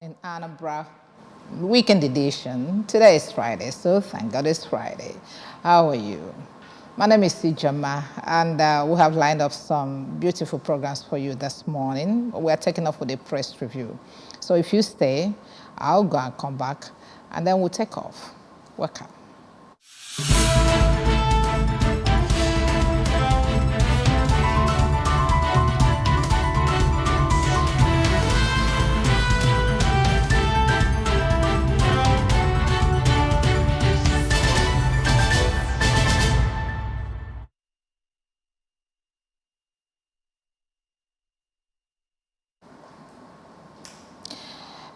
In Anambra weekend edition. Today is Friday, so thank God it's Friday. How are you? My name is Sijama, and we have lined up some beautiful programs for you this morning. We are taking off with a press review. So if you stay, I'll go and come back, and then we'll take off. Welcome.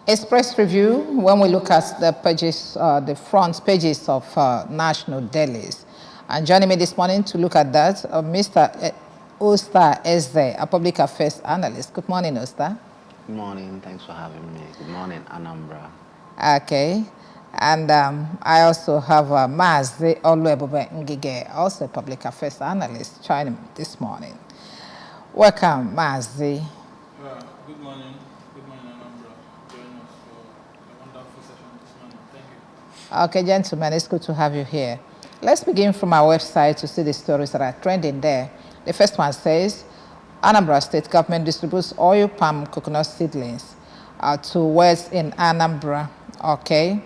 Express review, when we look at the pages, the front pages of national dailies. And joining me this morning to look at that, Mr. Osta Eze, a public affairs analyst. Good morning, Osta. Good morning. Thanks for having me. Good morning, Anambra. Okay. And I also have Mazi Oluebube Ngige, also a public affairs analyst, joining me this morning. Welcome, Mazi. Good morning. Good morning, Anambra. Join us for a wonderful session this morning. Thank you. Okay, gentlemen, it's good to have you here. Let's begin from our website to see the stories that are trending there. The first one says, Anambra State Government distributes oil palm coconut seedlings to wells in Anambra. Okay.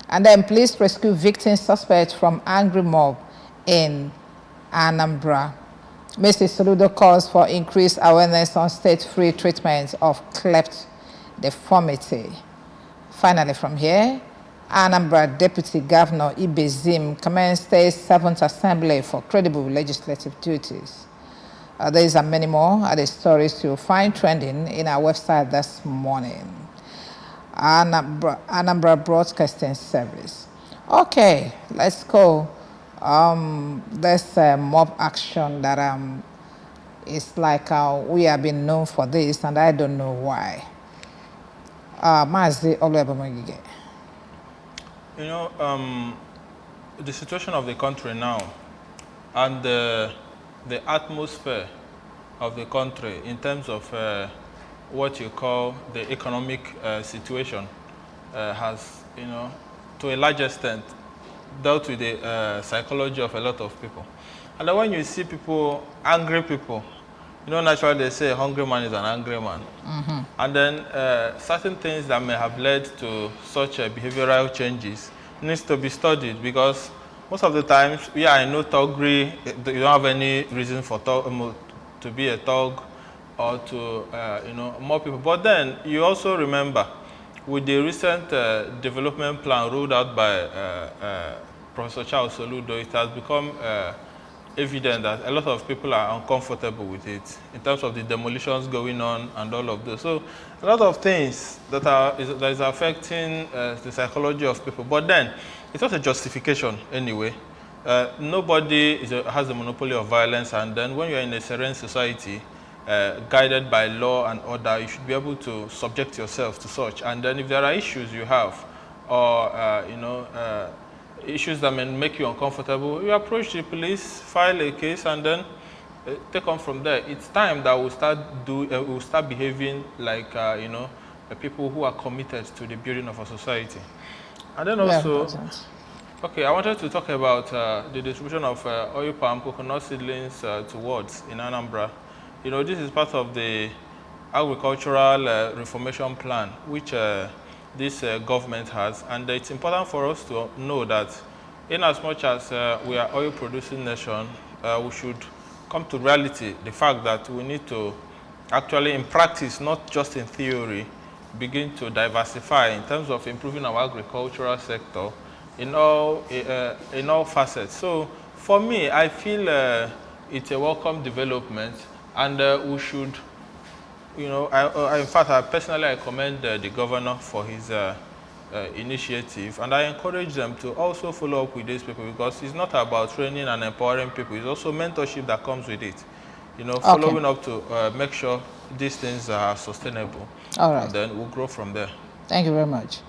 And then police rescue victim suspect from angry mob in Anambra. Mrs. Soludo calls for increased awareness on state-free treatment of cleft deformity. Finally, from here, Anambra Deputy Governor Ibezim commenced State 7th Assembly for credible legislative duties. These and many more are the stories you'll find trending in our website this morning. Anambra Broadcasting Service. Okay, let's go. There's mob action that is like we have been known for this, and I don't know why. Mazi Oluebumegige. You know, the situation of the country now and the atmosphere of the country in terms of what you call the economic situation has, to a large extent dealt with the psychology of a lot of people. And then when you see people, angry people, naturally they say a hungry man is an angry man. Mm-hmm. And then certain things that may have led to such behavioral changes needs to be studied, because most of the times, I know thuggery, you don't have any reason for to be a thug or to, more people. But then you also remember, with the recent development plan rolled out by Professor Charles Soludo, it has become evident that a lot of people are uncomfortable with it in terms of the demolitions going on and all of this. So a lot of things that is affecting the psychology of people. But then it's not a justification anyway. Nobody has the monopoly of violence, and then when you're in a serene society, guided by law and order, you should be able to subject yourself to such. And then if there are issues you have, or issues that may make you uncomfortable, you approach the police, file a case, and then take on from there. It's time that we'll start behaving like people who are committed to the building of a society. And then also, okay, I wanted to talk about the distribution of oil palm coconut seedlings to wards in Anambra. This is part of the agricultural reformation plan, which this government has, and it's important for us to know that in as much as we are oil producing nation, we should come to reality, the fact that we need to actually in practice, not just in theory, begin to diversify in terms of improving our agricultural sector in all facets. So for me, I feel it's a welcome development, and we should, in fact, I personally commend the governor for his initiative, and I encourage them to also follow up with these people, because it's not about training and empowering people, it's also mentorship that comes with it. Following up to make sure these things are sustainable. All right. And then we'll grow from there. Thank you very much.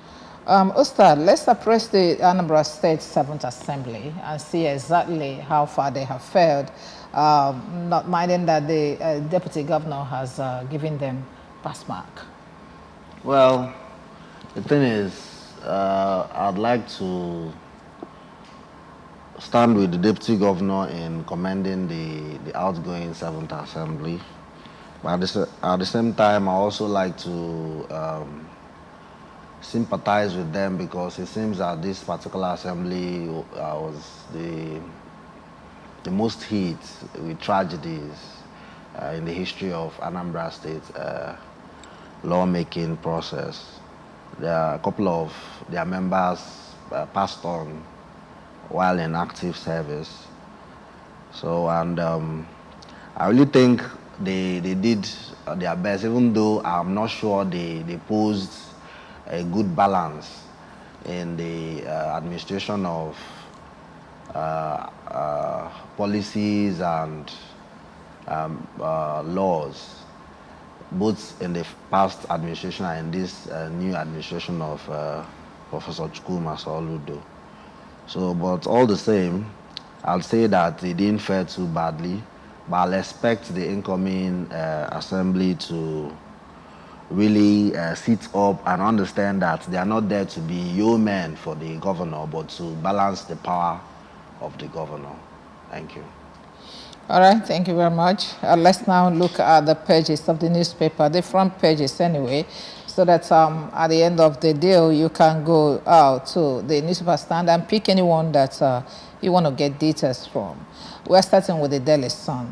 Ustad, let's approach the Anambra State 7th Assembly and see exactly how far they have fared, not minding that the Deputy Governor has given them pass mark. Well, The thing is, I'd like to stand with the Deputy Governor in commending the outgoing 7th Assembly. But at the same time, I also like to sympathize with them because it seems that this particular assembly was the most hit with tragedies in the history of Anambra State lawmaking process. There are a couple of their members passed on while in active service. So, and I really think they did their best, even though I'm not sure they posed a good balance in the administration of policies and laws, both in the past administration and in this new administration of Professor Chukwuma Soludo. So, but all the same, I'll say that they didn't fare too badly, but I'll expect the incoming assembly to really sit up and understand that they are not there to be yeomen for the governor, but to balance the power of the governor. Thank you. All right, thank you very much. Let's now look at the pages of the newspaper, the front pages anyway, so that at the end of the day, you can go out to the newspaper stand and pick anyone that you want to get details from. We're starting with the Daily Sun.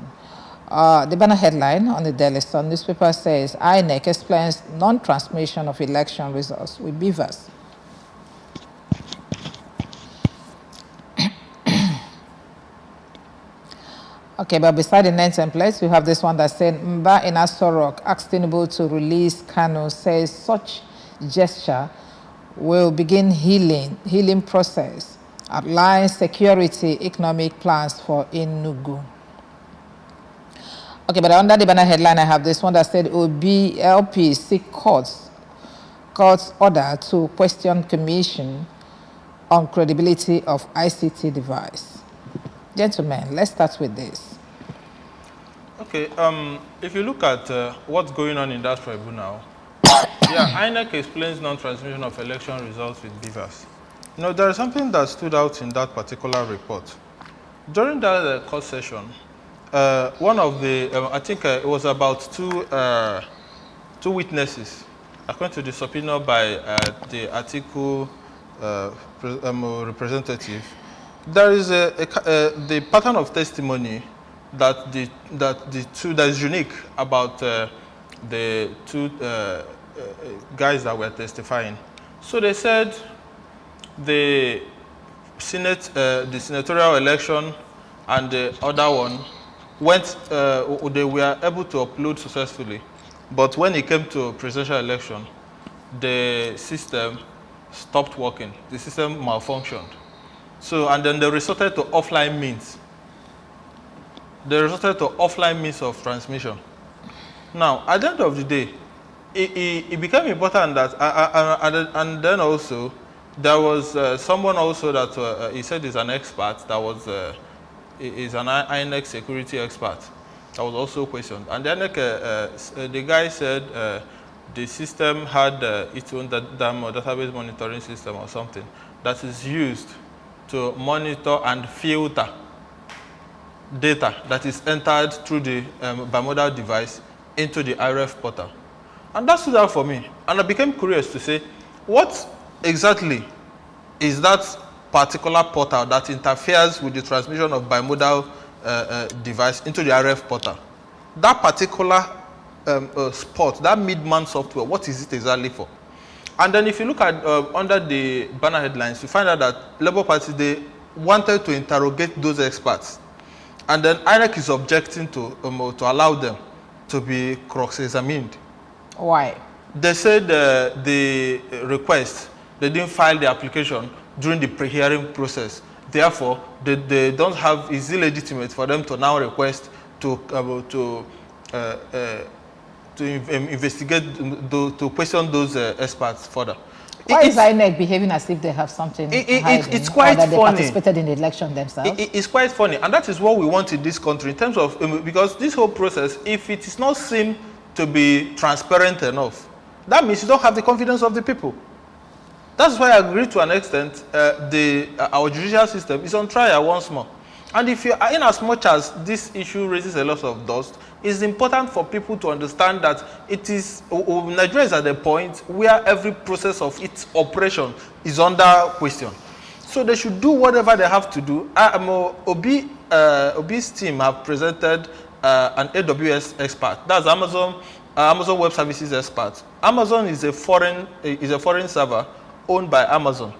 The banner headline on the Daily Sun newspaper says, INEC explains non-transmission of election results with beavers. Okay, but beside the name templates, we have this one that said, Mba in Aso Rock asked Tinubu to release Kanu, says such gesture will begin healing process, outlines security economic plans for Enugu. Okay, but under the banner headline, I have this one that said, OBLP seek court's order to question commission on credibility of ICT device. Gentlemen, let's start with this. Okay, if you look at what's going on in that tribunal, yeah, INEC explains non-transmission of election results with beavers. You know, there is something that stood out in that particular report. During that court session, one of the, I think it was about two witnesses, according to the subpoena by the Atiku representative. There is the pattern of testimony that is unique about the two guys that were testifying. So they said the senatorial election and the other one they were able to upload successfully, but when it came to presidential election, the system stopped working. The system malfunctioned. So, and then they resorted to offline means. They resorted to offline means of transmission. Now, at the end of the day, it became important that, and then also, there was someone also that he said is an expert, that was is an INEC security expert, that was also questioned. And then the guy said the system had its own database monitoring system or something that is used to monitor and filter data that is entered through the bimodal device into the IRF portal. And that stood out for me. And I became curious to say, what exactly is that particular portal that interferes with the transmission of bimodal device into the IRF portal? That particular spot, that mid-man software, what is it exactly for? And then if you look at under the banner headlines, you find out that Labour Party, they wanted to interrogate those experts. And then INEC is objecting to allow them to be cross-examined. Why? They said the request, they didn't file the application during the pre-hearing process. Therefore, they don't have, it's illegitimate for them to now request to investigate, to question those experts further. Why is INEC behaving as if they have something hiding, it's quite or that they funny. participated in the election themselves? It's quite funny, and that is what we want in this country in terms of, because this whole process, if it is not seen to be transparent enough, that means you don't have the confidence of the people. That's why I agree to an extent our judicial system is on trial once more. And if you, in as much as this issue raises a lot of dust, it's important for people to understand that it is, Nigeria is at the point where every process of its operation is under question. So they should do whatever they have to do. Obi's team have presented an AWS expert. That's Amazon Web Services expert. Amazon is a foreign server owned by Amazon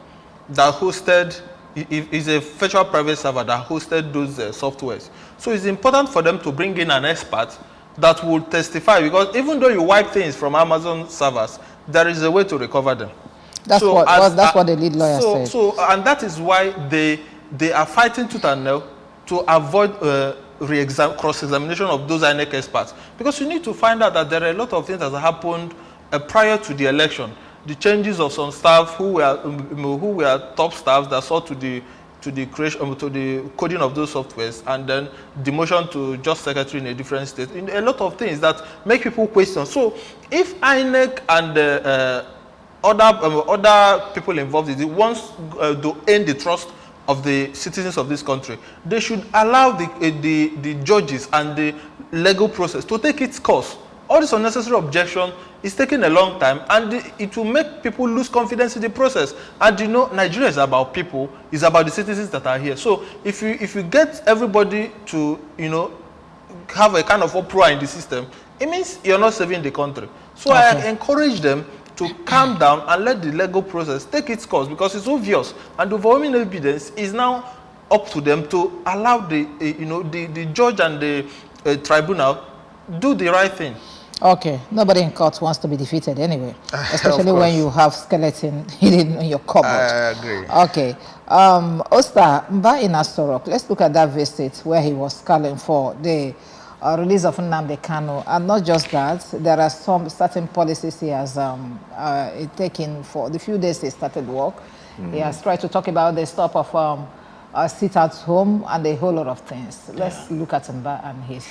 that hosted, is a virtual private server that hosted those softwares. So it's important for them to bring in an expert that will testify, because even though you wipe things from Amazon servers, there is a way to recover them. That's what the lead lawyer said. And that is why they are fighting tooth and nail to avoid cross-examination of those INEC experts, because you need to find out that there are a lot of things that happened prior to the election. The changes of some staff who were top staffs that saw to the creation, to the coding of those softwares, and then demotion to just secretary in a different state. A lot of things that make people question. So if INEC and other people involved in it wants to end the trust of the citizens of this country, they should allow the judges and the legal process to take its course. All this unnecessary objection is taking a long time, and it will make people lose confidence in the process. And you know, Nigeria is about people, it's about the citizens that are here. So if you get everybody to, you know, have a kind of uproar in the system, it means you're not saving the country. So okay. I encourage them to calm down and let the legal process take its course, because it's obvious, and the overwhelming evidence is now up to them to allow the judge and the tribunal do the right thing. Okay, nobody in court wants to be defeated anyway, especially when you have skeleton hidden in your cupboard. I agree. Okay, Osta Mba in Aso Rock, let's look at that visit where he was calling for the release of Nnamdi Kanu, and not just that, there are some certain policies he has taken for the few days he started work. He has tried to talk about the stop of sit at home and a whole lot of things. Let's look at Mba and his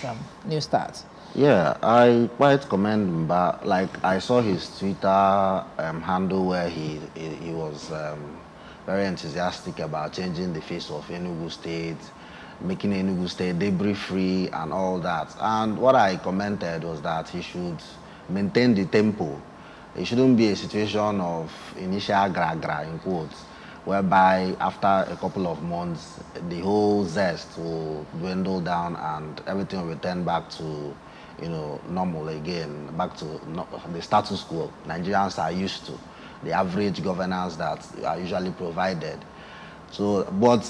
new start. Yeah, I quite commend Mba. Like, I saw his Twitter handle where he was very enthusiastic about changing the face of Enugu State, making Enugu State debris-free and all that. And what I commented was that he should maintain the tempo. It shouldn't be a situation of initial gra-gra, in quotes, whereby after a couple of months, the whole zest will dwindle down and everything will return back to, you know, normal again, back to the status quo Nigerians are used to, the average governance that are usually provided. So, but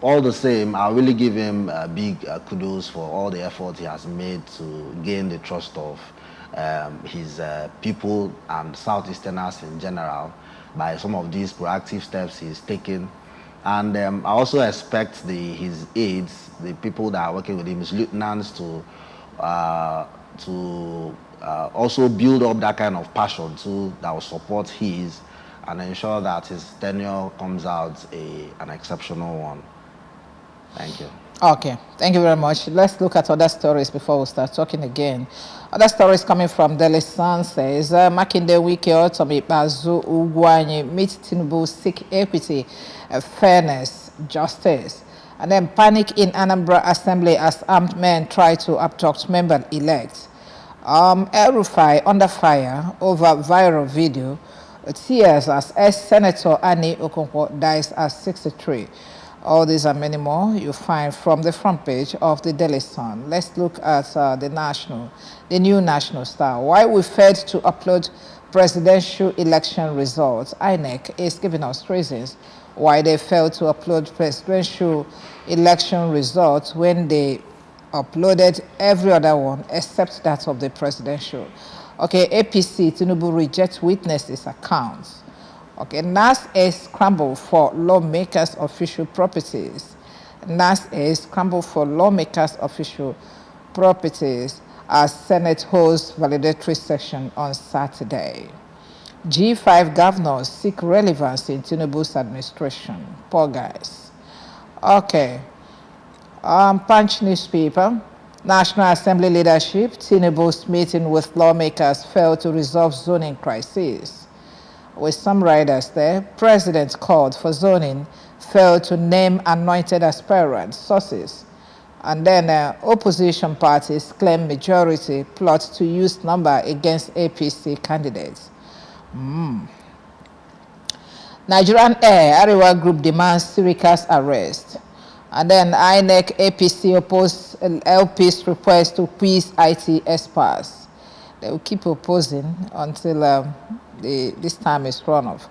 all the same, I really give him big kudos for all the effort he has made to gain the trust of his people and Southeasterners in general by some of these proactive steps he's taken. And I also expect his aides, the people that are working with him, his lieutenants, to also build up that kind of passion too, that will support his and ensure that his tenure comes out an exceptional one. Thank you. Okay, thank you very much. Let's look at other stories before we start talking again. Other stories coming from Daily Sun says, Makinde Wike Otomi Bazu Ugwanyi meet Tinubu seek equity, fairness, justice. And then panic in Anambra Assembly as armed men try to abduct member-elect. El-Rufai under fire over viral video. Tears as ex-Senator Annie Okonkwo dies at 63. All these and many more you find from the front page of the Daily Sun. Let's look at the new National Star. Why we failed to upload presidential election results. INEC is giving us reasons why they failed to upload presidential election results when they uploaded every other one except that of the presidential. Okay, APC, Tinubu rejects witnesses' accounts. Okay, NAS is scramble for lawmakers' official properties. NAS is scramble for lawmakers' official properties as Senate holds validatory session on Saturday. G5 governors seek relevance in Tinubu's administration. Poor guys. Okay. Punch newspaper. National Assembly leadership, Tinubu's meeting with lawmakers failed to resolve zoning crisis. with some riders there. President called for zoning, failed to name anointed aspirants, sources. And then opposition parties claim majority plot to use number against APC candidates. Nigerian Air, Ariwa Group demands Sirika's arrest. And then INEC APC oppose LP's request to quiz IT experts. They will keep opposing until this time is run off.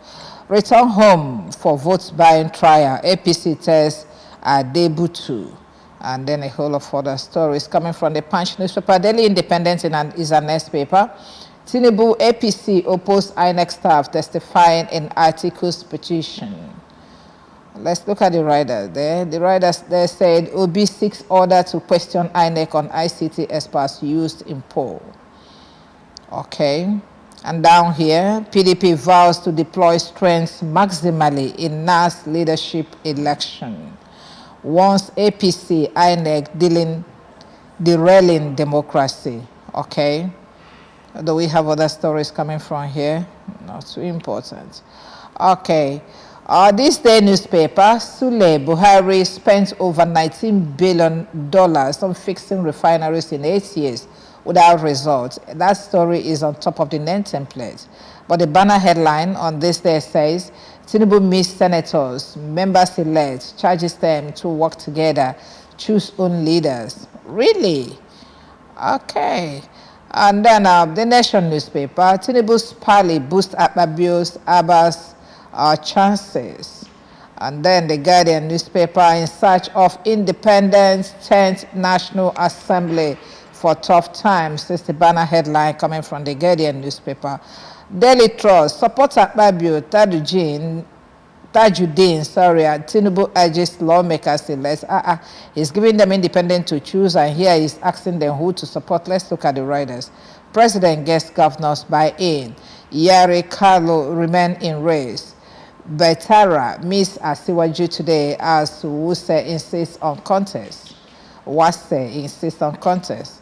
Return home for vote buying trial. APC tells Adebutu. And then a whole of other stories coming from the Punch newspaper. Daily Independent is an next paper. Tinubu APC opposed INEC staff testifying in articles petition. Let's look at the riders there. The riders there said Obi seeks order to question INEC on ICT experts used in poll. Okay. And down here, PDP vows to deploy strength maximally in NAS leadership election. Once APC, INEC derailing democracy. Okay. Do we have other stories coming from here? Not too important. Okay. This day newspaper, Sule Buhari spent over $19 billion on fixing refineries in 8 years without results. That story is on top of the name template. But the banner headline on this day says, Tinubu meets senators, members-elect, charges them to work together, choose own leaders. Really? Okay. And then the Nation newspaper, Tinubu's parley boost Akpabio's Abbas chances. And then the Guardian newspaper, in search of independence, 10th National Assembly for tough times. This is the banner headline coming from the Guardian newspaper. Daily Trust, support Akpabio, Tajuddin, Tinubu urges lawmakers elect. He's giving them independent to choose, and here he's asking them who to support. Let's look at the riders. President gets governors by in. Yari Carlo remain in race. Betara meets Asiwaju today as Wuse insists on contest. Wase insists on contest.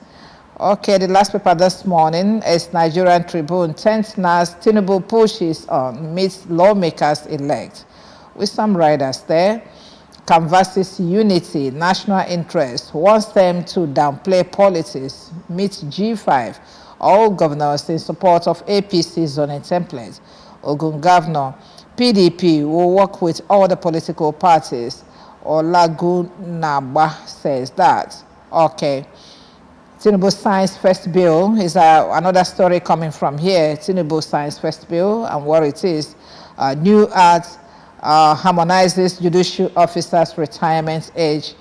Okay, the last paper this morning is Nigerian Tribune. 10th NAS, Tinubu pushes on, meets lawmakers elect. With some riders there, canvasses unity, national interest, wants them to downplay politics, meets G5, all governors in support of APC zoning template. Ogun Governor, PDP will work with all the political parties. Olagunagba says that. Okay. Tinubu signs first bill is another story coming from here. Tinubu signs first bill, and what it is, new act harmonizes judicial officers' retirement age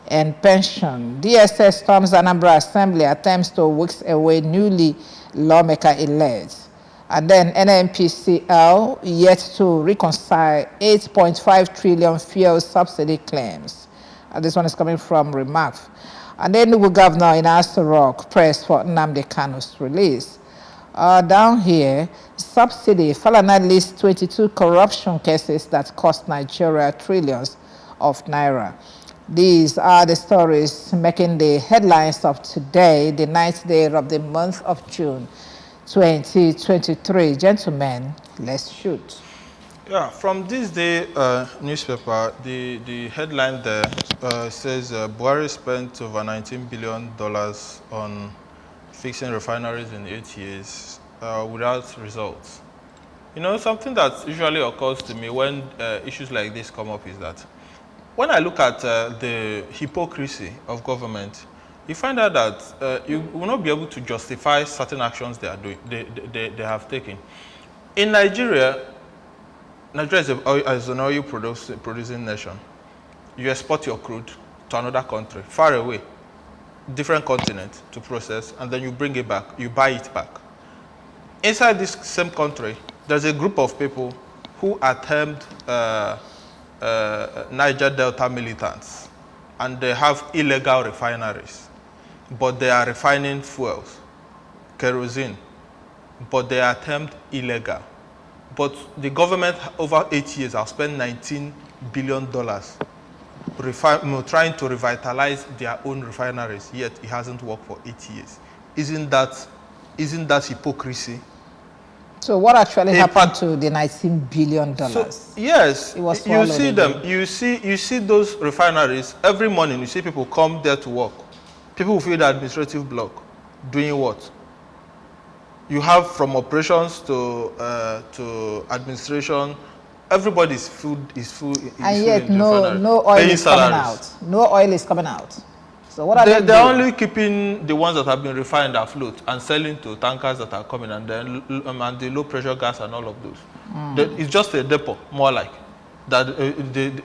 and pension. DSS storms Anambra Assembly, attempts to whisk away newly lawmaker elect. And then NNPCL yet to reconcile 8.5 trillion fuel subsidy claims. This one is coming from Remark. And then the governor in Aso Rock pressed for Nnamdi Kanu's release. Down here, subsidy, Falana lists 22 corruption cases that cost Nigeria trillions of naira. These are the stories making the headlines of today, the 9th day of the month of June, 2023. Gentlemen, let's shoot. Yeah, from this day newspaper, the headline there says Buhari spent over $19 billion on fixing refineries in 8 years without results. You know, something that usually occurs to me when issues like this come up is that when I look at the hypocrisy of government, you find out that you will not be able to justify certain actions they are doing, they have taken. In Nigeria is an oil producing nation. You export your crude to another country, far away, different continent to process, and then you bring it back, you buy it back. Inside this same country, there's a group of people who are termed Niger Delta militants, and they have illegal refineries, but they are refining fuels, kerosene, but they are termed illegal. But the government over 8 years have spent $19 billion trying to revitalize their own refineries, yet it hasn't worked for 8 years. Isn't that hypocrisy? So what actually happened to the $19 billion? So, yes, It was you swallowed see in them. You see those refineries every morning. You see people come there to work. People who fill the administrative block, doing what? You have from operations to administration. Everybody's food is full. And yet in the refinery, no oil paying is coming salaries. out. No oil is coming out. So what are they They're doing? only keeping the ones that have been refined afloat and selling to tankers that are coming, and then and the low pressure gas and all of those. It's just a depot, more like that.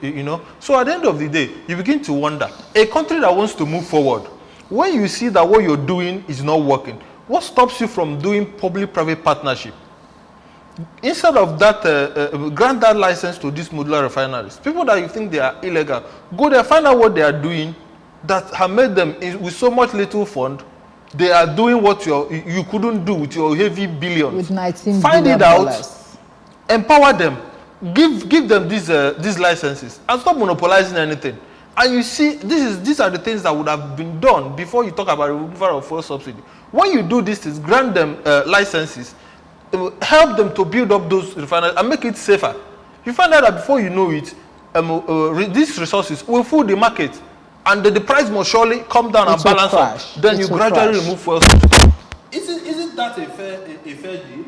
You know. So at the end of the day, you begin to wonder: a country that wants to move forward, when you see that what you're doing is not working, what stops you from doing public-private partnership? Instead of that, grant that license to these modular refineries. People that you think they are illegal, go there, find out what they are doing that have made them, with so much little fund, they are doing what you couldn't do with your heavy billions. With $19 Find billion. it out, empower them, give them these licenses, and stop monopolizing anything. And you see, these are the things that would have been done before you talk about removal of fuel subsidy. When you do these things, grant them licenses, help them to build up those refineries and make it safer. You find out that before you know it, these resources will fill the market, and the price must surely come down and balance out. Then you gradually remove fuel subsidy. Isn't that a fair deal?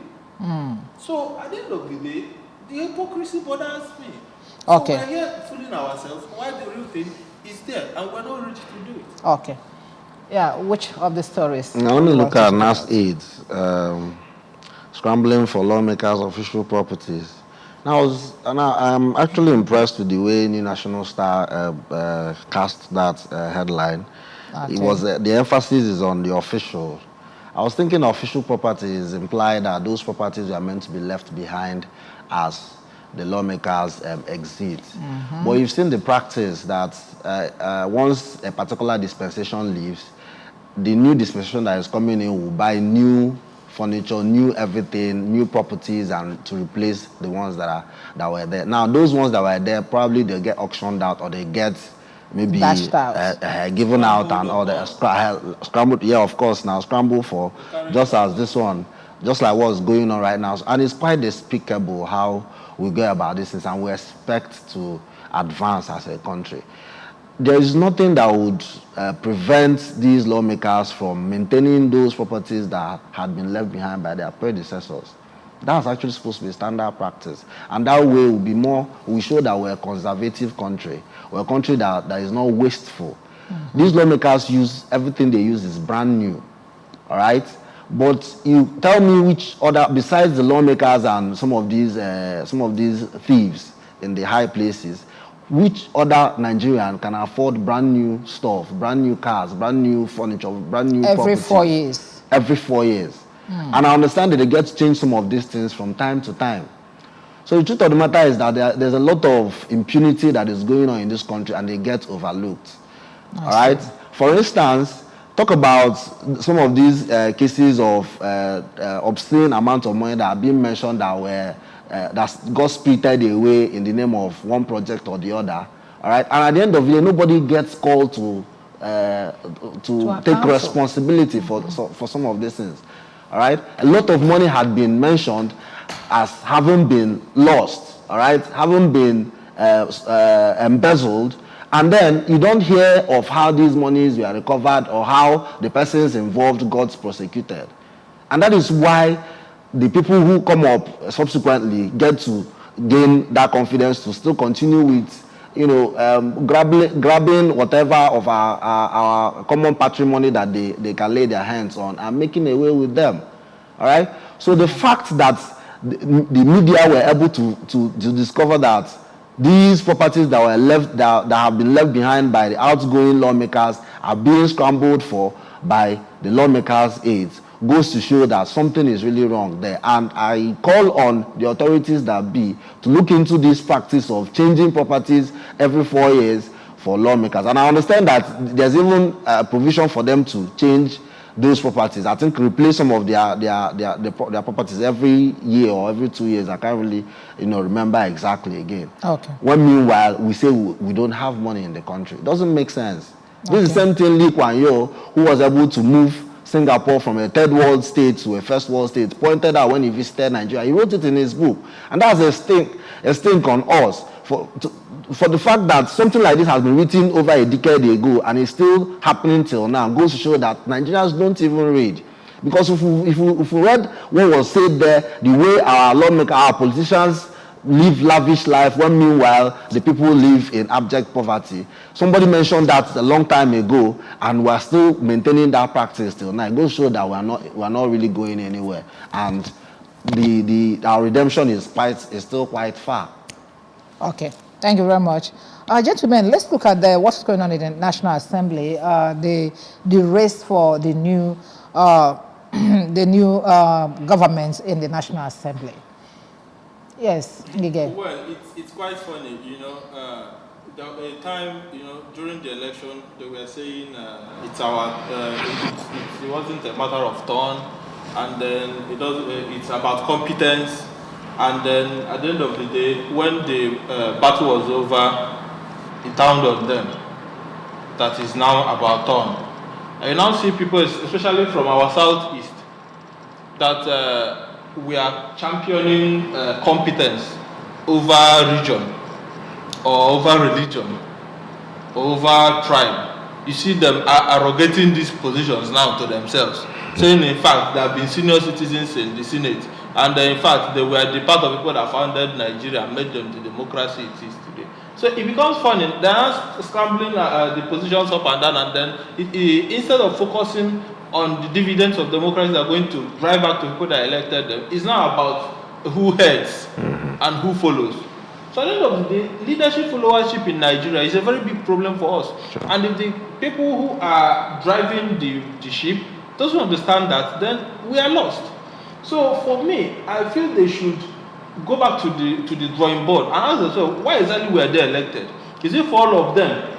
So at the end of the day, the hypocrisy bothers me. So Okay. we're here fooling ourselves while the real thing is there, and we're not ready to do it. Okay. Yeah, which of the stories? Now, when you look at NAS-8, scrambling for lawmakers' official properties. Now, I'm actually impressed with the way New National Star cast that headline. Okay. It was the emphasis is on the official. I was thinking official properties imply that those properties are meant to be left behind as the lawmakers exit. But you've seen the practice that once a particular dispensation leaves, the new dispensation that is coming in will buy new furniture, new everything, new properties, and to replace the ones that were there. Now, those ones that were there, probably they'll get auctioned out, or they get maybe given out, and all the scrambled. Yeah, of course. Now scramble for just as this one, just like what's going on right now, and it's quite despicable how we go about this, and we expect to advance as a country. There is nothing that would prevent these lawmakers from maintaining those properties that had been left behind by their predecessors. That's actually supposed to be standard practice. And that way we show that we're a conservative country. We're a country that is not wasteful. These lawmakers everything they use is brand new. All right? But you tell me which other, besides the lawmakers and some of these thieves in the high places, which other Nigerian can afford brand new stuff, brand new cars, brand new furniture, brand new every property? 4 years. Every 4 years. And I understand that they get to change some of these things from time to time. So the truth of the matter is that there's a lot of impunity that is going on in this country, and they get overlooked. All right? For instance, talk about some of these cases of obscene amount of money that are being mentioned that got spirited away in the name of one project or the other. All right, and at the end of the day, nobody gets called to take responsibility for some of these things. All right, a lot of money had been mentioned as having been lost. All right, having been embezzled. And then you don't hear of how these monies were recovered or how the persons involved got prosecuted. And that is why the people who come up subsequently get to gain that confidence to still continue with, grabbing whatever of our common patrimony that they can lay their hands on and making away with them. All right? So the fact that the media were able to discover that these properties that were left that have been left behind by the outgoing lawmakers are being scrambled for by the lawmakers' aides goes to show that something is really wrong there. And I call on the authorities that be to look into this practice of changing properties every 4 years for lawmakers. And I understand that there's even a provision for them to change those properties. I think replace some of their properties every year or every 2 years. I can't really remember exactly again. Okay. When meanwhile we say we don't have money in the country. It doesn't make sense. Okay. This is the same thing Lee Kuan Yew, who was able to move Singapore from a third world state to a first world state, pointed out when he visited Nigeria. He wrote it in his book. And that's a stink on us for the fact that something like this has been written over a decade ago and is still happening till now. Goes to show that Nigerians don't even read. Because if we read what was said there, the way our lawmakers, our politicians live lavish life, when meanwhile the people live in abject poverty. Somebody mentioned that a long time ago, and we're still maintaining that practice till now. It goes to show that we're not really going anywhere, and our redemption is still quite far. Okay, thank you very much. Gentlemen, let's look at what's going on in the National Assembly, the race for the new government in the National Assembly. Yes, Ngige. Well, it's quite funny, you know. The time, you know, during the election, they were saying it wasn't a matter of turn, and then it's about competence, and then at the end of the day, when the battle was over, it dawned on them that is now about turn. And you now see people, especially from our southeast, that we are championing competence over region, or over religion, or over tribe. You see them arrogating these positions now to themselves, saying in fact they have been senior citizens in the Senate, and in fact they were the part of people that founded Nigeria and made them the democracy it is today. So it becomes funny. They are scrambling the positions up and down, and then instead of focusing on the dividends of democracy that are going to drive back to people that elected them, it's now about who heads and who follows. So at the end of the day, leadership followership in Nigeria is a very big problem for us. Sure. And if the people who are driving the ship doesn't understand that, then we are lost. So for me, I feel they should go back to the drawing board and ask themselves, why exactly were they elected? Is it for all of them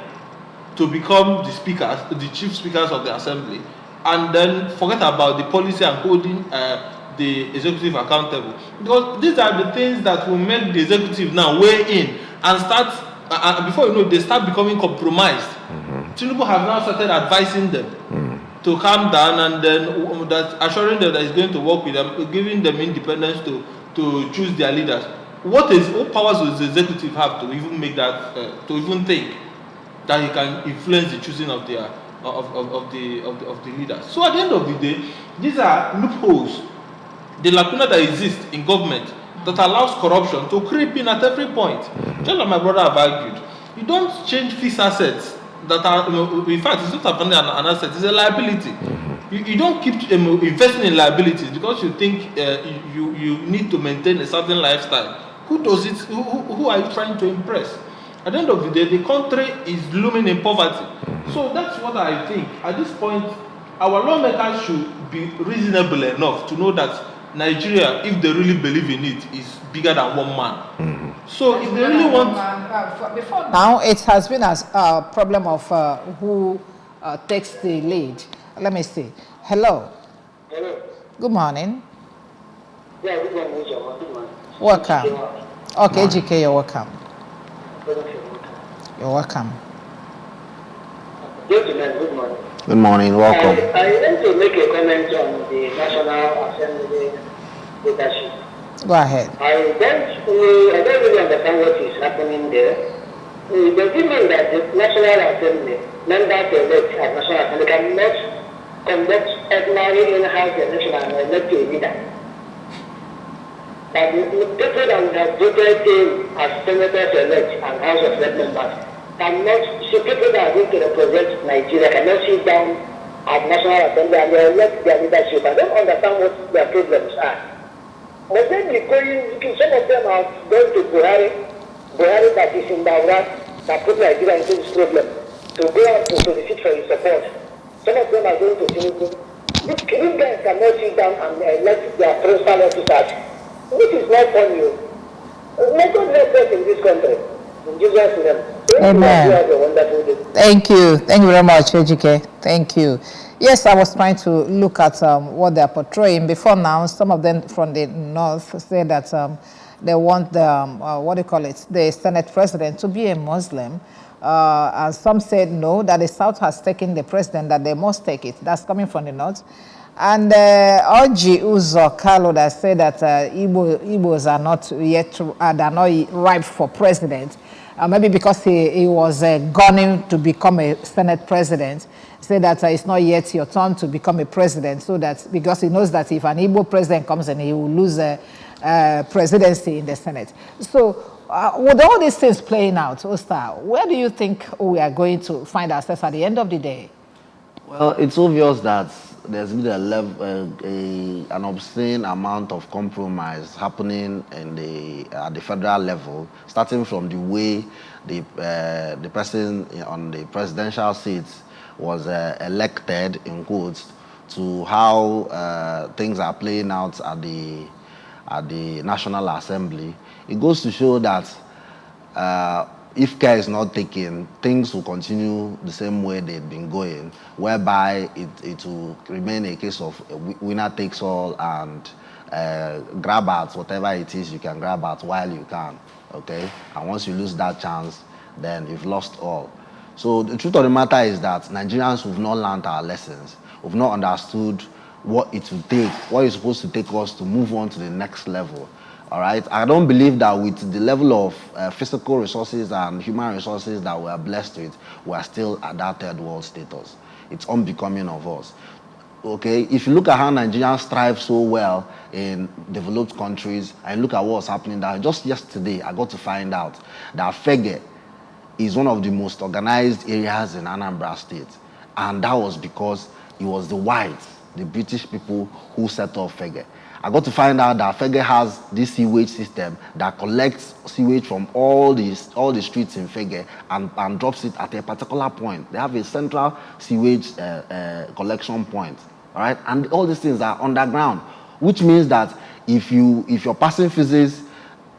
to become the speakers, the chief speakers of the assembly, and then forget about the policy and holding the executive accountable? Because these are the things that will make the executive now weigh in and start, before you know, they start becoming compromised. Tinubu have now started advising them to calm down, and then assuring them that he's going to work with them, giving them independence to choose their leaders. What powers does the executive have to even make that, to even think that he can influence the choosing of their of the leaders? So at the end of the day, these are loopholes, the lacuna that exists in government that allows corruption to creep in at every point. Just like my brother have argued, you don't change fixed assets that are, in fact, it's not an asset, it's a liability. You don't keep investing in liabilities because you think you need to maintain a certain lifestyle. Who does it? Who are you trying to impress? At the end of the day, the country is looming in poverty. So that's what I think. At this point, our lawmakers should be reasonable enough to know that Nigeria, if they really believe in it, is bigger than one man. So if they really want... Before now, it has been a problem of who takes the lead. Let me see. Hello. Hello. Good morning. Yeah, good morning. Good morning. Welcome. Okay, GK, you're welcome. You're welcome. Gentlemen, good morning. Good morning, welcome. I want to make a comment on the National Assembly leadership. Go ahead. I don't really understand what is happening there. The agreement that the National Assembly, members elect at National Assembly, cannot conduct ordinary in-house election and elect a leader. That the people that we have voted in as senators elect and House of Rep members cannot, so people that are going to represent Nigeria cannot sit down at National Assembly and they elect their leadership. I don't understand what their problems are. But then some of them are going to Buhari that is in Daura, that put Nigeria into this problem, to go out to solicit for his support. Some of them are going to Tinubu. These guys cannot sit down and elect their principal officers. This is not funny. Let us help us in this country. In Jesus' name. Amen. Thank you. Thank you very much, Ejike. Thank you. Yes, I was trying to look at what they're portraying. Before now, some of them from the north say that they want the, the Senate president to be a Muslim. and some said no, that the South has taken the president, that they must take it. That's coming from the North. And Orji Uzo Carlo that said that Igbos are not yet, they're not ripe for president. Maybe because he was gunning to become a Senate president, say that it's not yet your turn to become a president, so that because he knows that if an Igbo president comes in, he will lose presidency in the Senate. So with all these things playing out, Osta, where do you think we are going to find ourselves at the end of the day? Well, it's obvious that there's been an obscene amount of compromise happening at the federal level, starting from the way the person on the presidential seat was elected, in quotes, to how things are playing out at the National Assembly. It goes to show that if care is not taken, things will continue the same way they've been going, whereby it will remain a case of winner takes all and grab at whatever it is you can grab at while you can, okay? And once you lose that chance, then you've lost all. So the truth of the matter is that Nigerians have not learned our lessons. We've not understood what it will take, what is supposed to take us to move on to the next level. All right, I don't believe that with the level of physical resources and human resources that we are blessed with, we are still at that third world status. It's unbecoming of us. Okay, if you look at how Nigerians thrive so well in developed countries, and look at what's happening there, just yesterday I got to find out that Fege is one of the most organized areas in Anambra State. And that was because it was the whites, the British people, who set up Fege. I got to find out that Fege has this sewage system that collects sewage from all the streets in Fege and drops it at a particular point. They have a central sewage collection point, all right? And all these things are underground, which means that if you're passing physics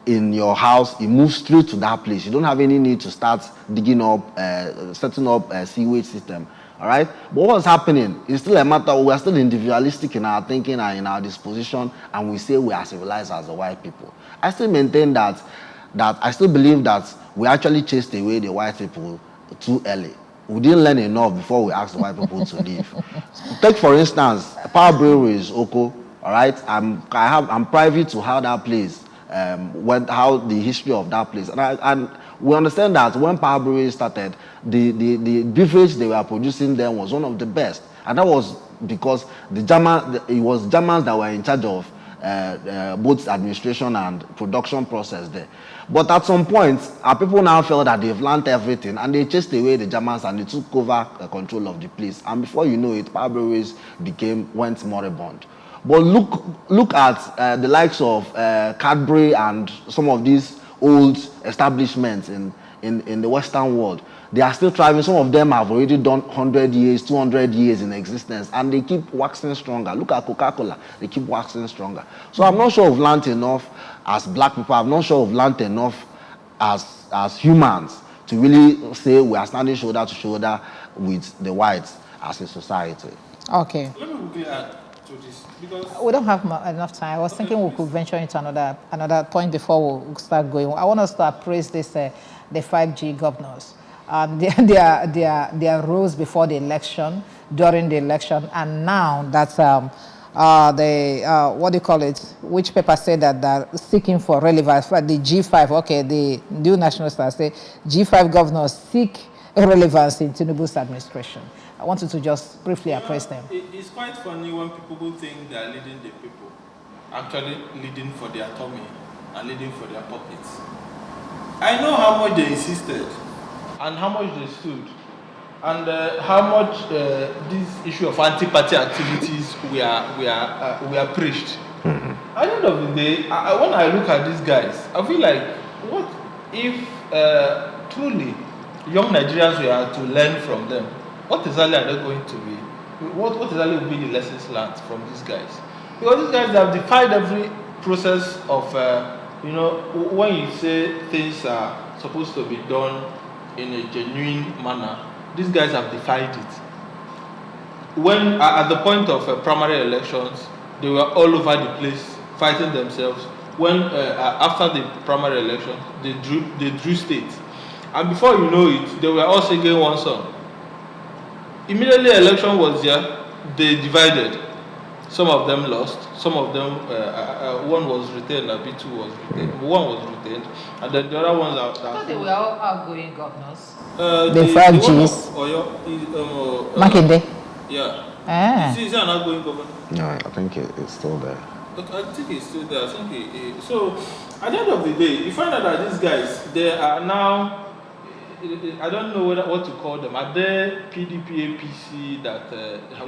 in your house, it moves straight to that place. You don't have any need to start digging up, setting up a sewage system. All right, but what's happening is still a matter. We are still individualistic in our thinking and in our disposition, and we say we are civilized as the white people. I still maintain that I still believe that we actually chased away the white people too early. We didn't learn enough before we asked the white people to leave. Take for instance, Power Breweries, Oko. All right, I'm privy to how that place, how the history of that place, and we understand that when Power Breweries started, the beverage they were producing then was one of the best, and that was because it was Germans that were in charge of both administration and production process there. But at some point, our people now felt that they've learned everything, and they chased away the Germans and they took over control of the place. And before you know it, Power Breweries went moribund. But look at the likes of Cadbury and some of these old establishments in the Western world. They are still thriving. Some of them have already done 100 years, 200 years in existence, and they keep waxing stronger. Look at Coca-Cola. They keep waxing stronger. So I'm not sure we've learned enough as black people. I'm not sure we've learned enough as humans to really say we are standing shoulder to shoulder with the whites as a society. Okay. Let me quickly add to this, because we don't have enough time. I was thinking we could venture into another point before we start going. I want us to appraise this the 5G governors, their roles before the election, during the election, and now that what do you call it? Which paper said that they're seeking for relevance? The G5, okay, the new National Star say G5 governors seek relevance in Tinubu's administration. I wanted to just briefly appraise them. It's quite funny when people who think they are leading the people, actually leading for their tummy and leading for their pockets. I know how much they insisted and how much they stood and how much this issue of anti-party activities we are preached. Mm-hmm. At the end of the day, when I look at these guys, I feel like, what if truly young Nigerians were to learn from them? What exactly are they going to be? What exactly will be the lessons learned from these guys? Because these guys have defied every process of, when you say things are supposed to be done in a genuine manner, these guys have defied it. When, at the point of primary elections, they were all over the place fighting themselves. When, after the primary elections, they drew states. And before you know it, they were all singing one song. Immediately election was there, they divided. Some of them lost, some of them, one was retained, B2 was retained, one was retained, and then the other ones are. I thought they were all outgoing governors. The 5Gs. Makinde. Yeah. Is he an outgoing governor? No, I think it's still there. I think it's still there. I think so. At the end of the day, you find out that these guys, they are now. I don't know what to call them. Are they PDP, APC that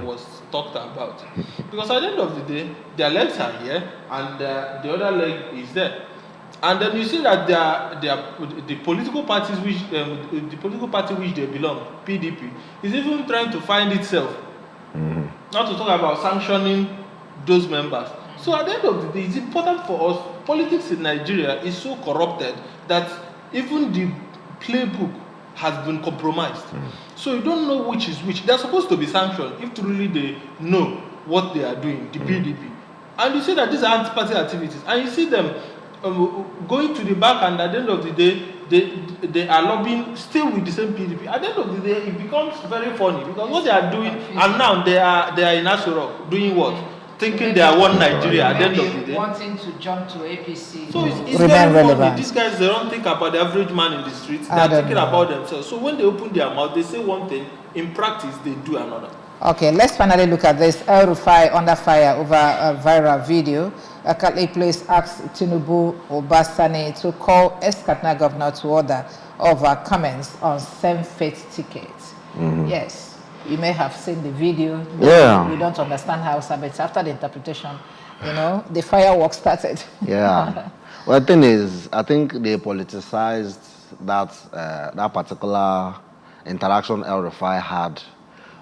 was talked about? Because at the end of the day, their legs are here and the other leg is there. And then you see that the political parties the political party which they belong, PDP, is even trying to find itself. Not to talk about sanctioning those members. So at the end of the day, it's important for us. Politics in Nigeria is so corrupted that even the playbook has been compromised. So you don't know which is which. They're supposed to be sanctioned if truly they know what they are doing, the PDP. And you see that these are anti-party activities. And you see them going to the back, and at the end of the day, they are lobbying still with the same PDP. At the end of the day, it becomes very funny because what they are doing, and now they are in Asorok doing what? Thinking they are one Nigeria at the end of the day. Wanting to jump to APC. So it's very funny. These guys, they don't think about the average man in the streets. They are thinking about themselves. So when they open their mouth, they say one thing. In practice, they do another. Okay, let's finally look at this. El-Rufai under fire over a viral video. A Catholic place asked Tinubu Obasani to call ex-Katna governor to order over comments on same-faith tickets. Yes. You may have seen the video. Yeah. We don't understand how, but after the interpretation, the fireworks started. Yeah. Well, the thing is, I think they politicized that particular interaction El-Rufai had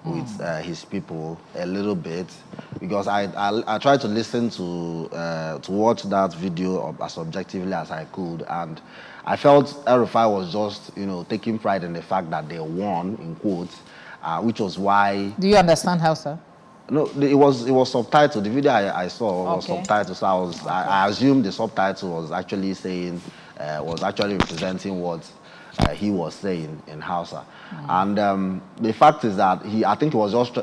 with his people a little bit, because I tried to listen to watch that video as objectively as I could, and I felt El-Rufai was just taking pride in the fact that they won, in quotes. Which was why. Do you understand Hausa? No, it was subtitled. The video I saw was subtitled, so I assumed the subtitle was actually saying, was actually representing what he was saying in Hausa. And the fact is that I think he was just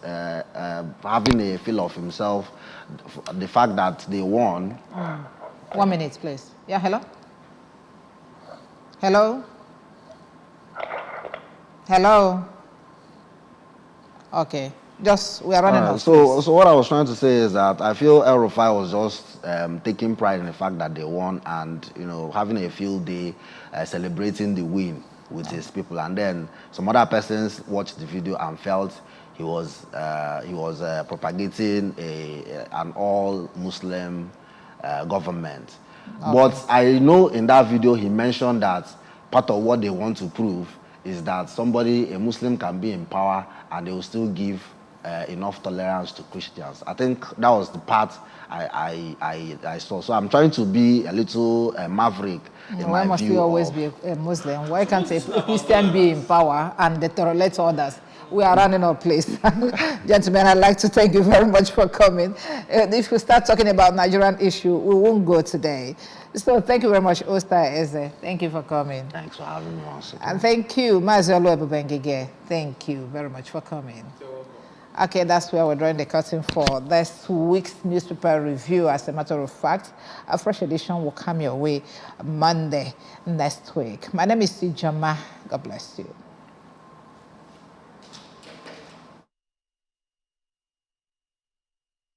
having a feel of himself, the fact that they won. 1 minute, please. Yeah, hello? Hello? Hello? Okay, we are running out. So what I was trying to say is that I feel El-Rufai was just taking pride in the fact that they won, and having a field day celebrating the win with his people. And then some other persons watched the video and felt he was propagating an all-Muslim government. Okay. But I know in that video he mentioned that part of what they want to prove is that a Muslim can be in power and they will still give enough tolerance to Christians. I think that was the part I saw. So I'm trying to be a little maverick in my view. Why must we always be a Muslim? Why can't a Christian be in power and they tolerate others? We are running out of place. Gentlemen, I'd like to thank you very much for coming. If we start talking about Nigerian issue, we won't go today. So thank you very much, Osta Eze. Thank you for coming. Thanks for having me once again. And thank you, Maziolu Ebubengige. Thank you very much for coming. Okay, that's where we're drawing the curtain for this week's newspaper review. As a matter of fact, a fresh edition will come your way Monday next week. My name is Sijama. God bless you.